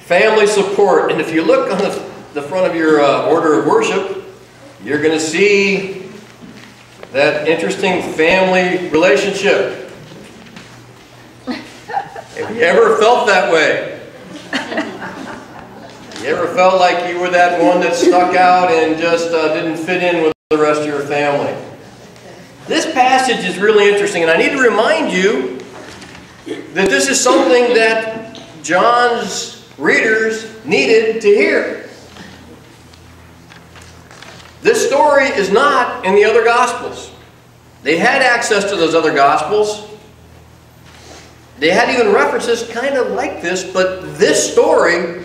family support. And if you look on the front of your order of worship, you're going to see that interesting family relationship. Have you ever felt that way? You ever felt like you were that one that stuck out and just didn't fit in with the rest of your family? This passage is really interesting, and I need to remind you that this is something that John's readers needed to hear. This story is not in the other Gospels. They had access to those other Gospels. They had even references kind of like this, but this story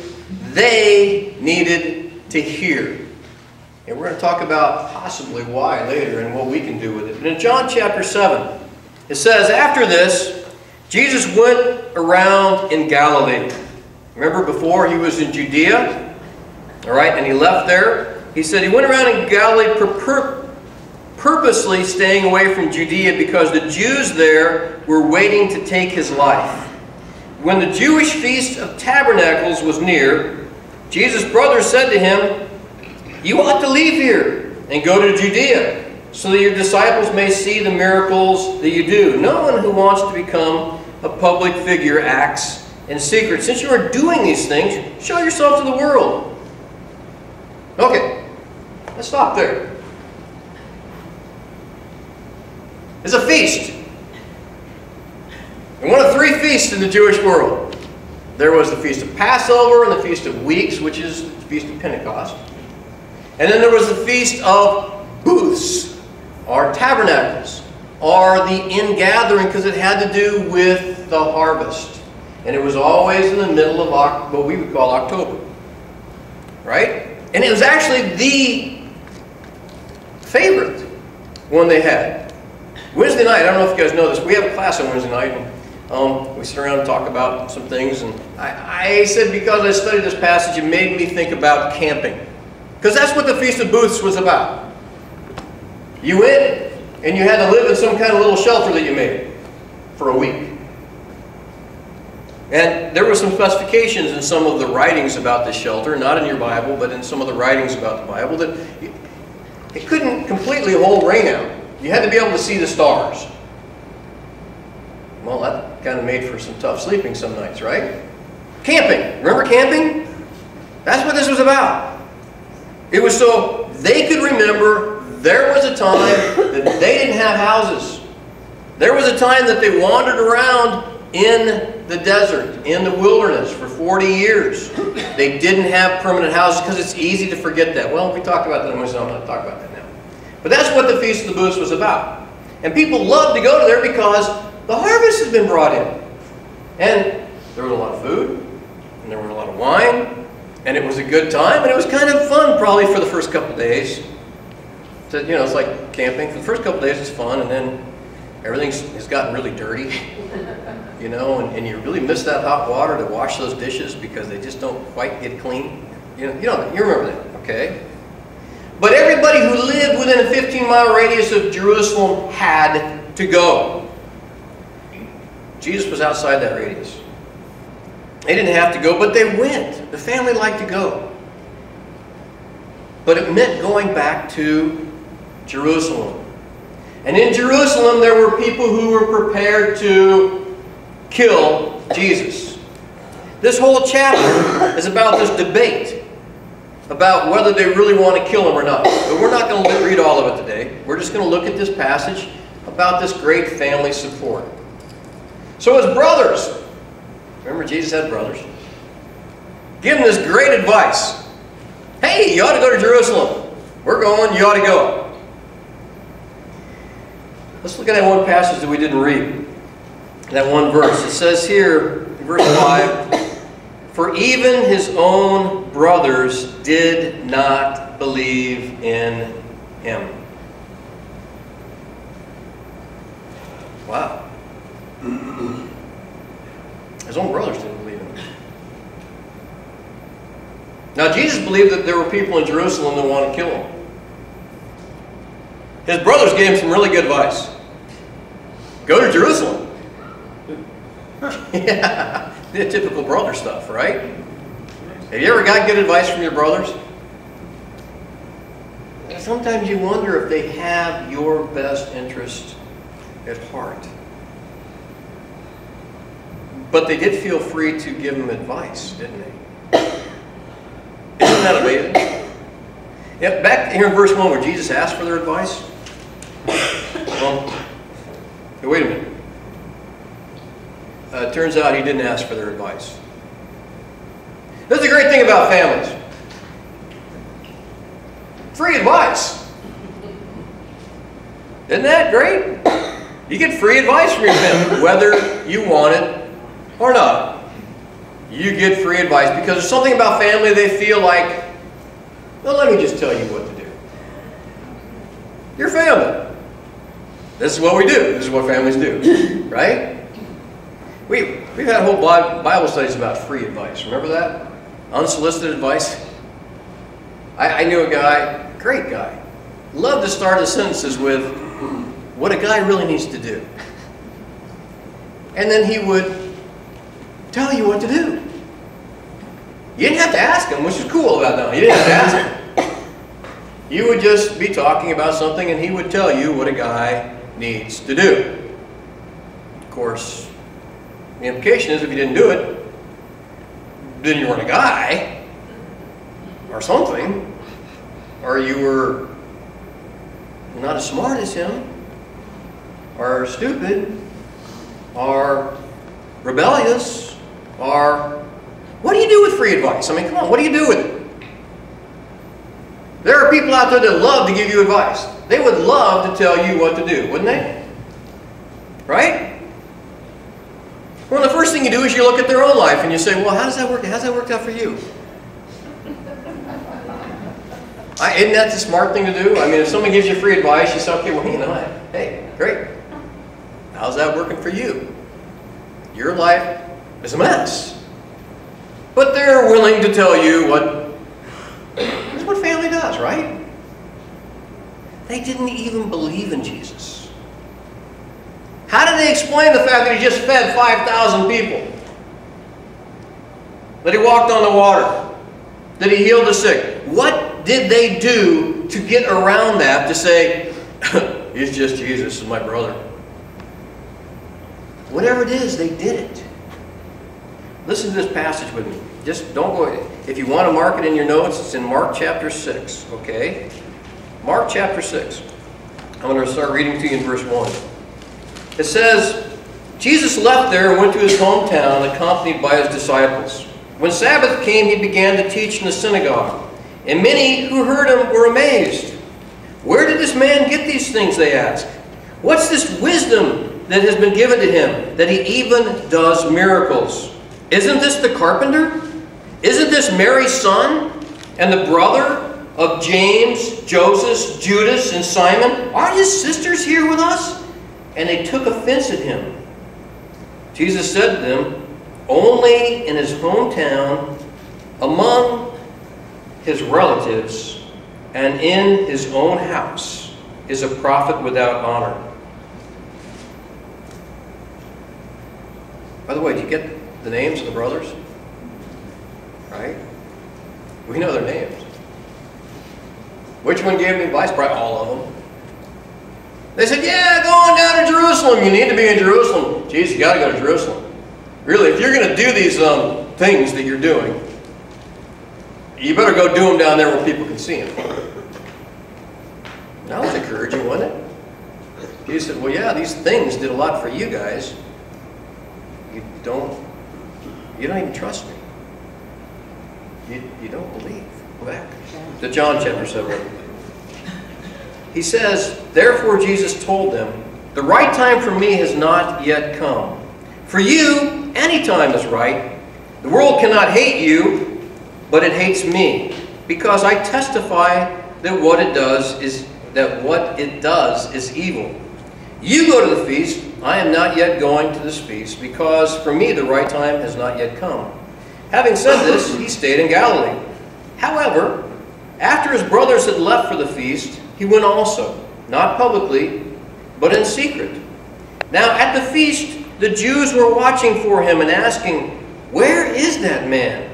they needed to hear. And we're going to talk about possibly why later and what we can do with it. But in John chapter 7, it says, after this, Jesus went around in Galilee. Remember before he was in Judea? All right, and he left there. He said he went around in Galilee purposely staying away from Judea because the Jews there were waiting to take his life. When the Jewish feast of tabernacles was near, Jesus' brothers said to him, "You ought to leave here and go to Judea, so that your disciples may see the miracles that you do. No one who wants to become a public figure acts in secret. Since you are doing these things, show yourself to the world." Okay, let's stop there. It's a feast. And one of three feasts in the Jewish world. There was the Feast of Passover and the Feast of Weeks, which is the Feast of Pentecost. And then there was the Feast of Booths, or Tabernacles, or the ingathering, because it had to do with the harvest. And it was always in the middle of what we would call October. Right? And it was actually the favorite one they had. Wednesday night, I don't know if you guys know this, we have a class on Wednesday night. And, we sit around and talk about some things. And I said because I studied this passage, it made me think about camping. Because that's what the Feast of Booths was about. You went and you had to live in some kind of little shelter that you made for a week. And there were some specifications in some of the writings about this shelter, not in your Bible, but in some of the writings about the Bible, that it couldn't completely hold rain out. You had to be able to see the stars. Well, that kind of made for some tough sleeping some nights, right? Camping. Remember camping? That's what this was about. It was so they could remember there was a time that they didn't have houses. There was a time that they wandered around in the desert, in the wilderness for 40 years. They didn't have permanent houses because it's easy to forget that. Well, we talked about that, I'm not going to talk about that now. But that's what the Feast of the Booths was about. And people loved to go there because the harvest has been brought in. And there was a lot of food, and there was a lot of wine, and it was a good time, and it was kind of fun probably for the first couple of days. So, you know, it's like camping. For the first couple of days it's fun, and then everything has gotten really dirty. You know, and you really miss that hot water to wash those dishes because they just don't quite get clean. You remember that, okay? But everybody who lived within a 15-mile radius of Jerusalem had to go. Jesus was outside that radius. They didn't have to go, but they went. The family liked to go. But it meant going back to Jerusalem. And in Jerusalem there were people who were prepared to kill Jesus. This whole chapter is about this debate about whether they really want to kill him or not. But we're not going to read all of it today. We're just going to look at this passage about this great family support. So his brothers, remember Jesus had brothers, give him this great advice. Hey, you ought to go to Jerusalem. We're going, you ought to go. Let's look at that one passage that we didn't read. That one verse. It says here, in verse 5, "For even his own brothers did not believe in him." Wow. His own brothers didn't believe in him. Now Jesus believed that there were people in Jerusalem that wanted to kill him. His brothers gave him some really good advice. Go to Jerusalem. Yeah, the typical brother stuff, right? Have you ever got good advice from your brothers? Sometimes you wonder if they have your best interest at heart. But they did feel free to give them advice, didn't they? Isn't that amazing? Yeah, back here in verse 1 where Jesus asked for their advice. Well, hey, wait a minute. It turns out he didn't ask for their advice. That's the great thing about families. Free advice. Isn't that great? You get free advice from your family, whether you want it or not. You get free advice because there's something about family they feel like, well, let me just tell you what to do. Your family. This is what we do. This is what families do. Right? We've had whole Bible studies about free advice. Remember that? Unsolicited advice. I knew a guy, great guy, loved to start his sentences with what a guy really needs to do. And then he would tell you what to do. You didn't have to ask him, which is cool about that. You didn't have to ask him. You would just be talking about something and he would tell you what a guy needs to do. Of course, the implication is if you didn't do it, then you weren't a guy or something. Or you were not as smart as him, or stupid, or rebellious, or what do you do with free advice? I mean, come on, what do you do with it? There are people out there that love to give you advice. They would love to tell you what to do, wouldn't they? Right? Well, the first thing you do is you look at their own life and you say, well, how does that work? How's that worked out for you? Isn't that the smart thing to do? I mean, if someone gives you free advice, you say, okay, well, you know, hey, great. How's that working for you? Your life is a mess. But they're willing to tell you that's what family does, right? They didn't even believe in Jesus. How did they explain the fact that he just fed 5,000 people? That he walked on the water? That he healed the sick? What did they do to get around that to say, it's just Jesus is my brother? Whatever it is, they did it. Listen to this passage with me. Just don't go. If you want to mark it in your notes, it's in Mark chapter 6, okay? Mark chapter 6. I'm going to start reading to you in verse 1. It says, Jesus left there and went to his hometown accompanied by his disciples. When Sabbath came, he began to teach in the synagogue. And many who heard him were amazed. Where did this man get these things, they asked. What's this wisdom that has been given to him, that he even does miracles? Isn't this the carpenter? Isn't this Mary's son, and the brother of James, Joseph, Judas, and Simon? Aren't his sisters here with us? And they took offense at him. Jesus said to them, only in his hometown, among his relatives, and in his own house is a prophet without honor. By the way, did you get the names of the brothers? Right? We know their names. Which one gave me advice? Probably all of them. They said, yeah, go on down to Jerusalem. You need to be in Jerusalem. Jesus, you got to go to Jerusalem. Really, if you're going to do these things that you're doing, you better go do them down there where people can see them. That was encouraging, wasn't it? Jesus said, well, yeah, these things did a lot for you guys. You don't even trust me. You don't believe. Go back to John chapter 7. He says, therefore Jesus told them, the right time for me has not yet come. For you, any time is right. The world cannot hate you, but it hates me, because I testify that what it does is evil. You go to the feast. I am not yet going to this feast, because for me the right time has not yet come. Having said this, he stayed in Galilee. However, after his brothers had left for the feast, he went also, not publicly, but in secret. Now at the feast, the Jews were watching for him and asking, where is that man?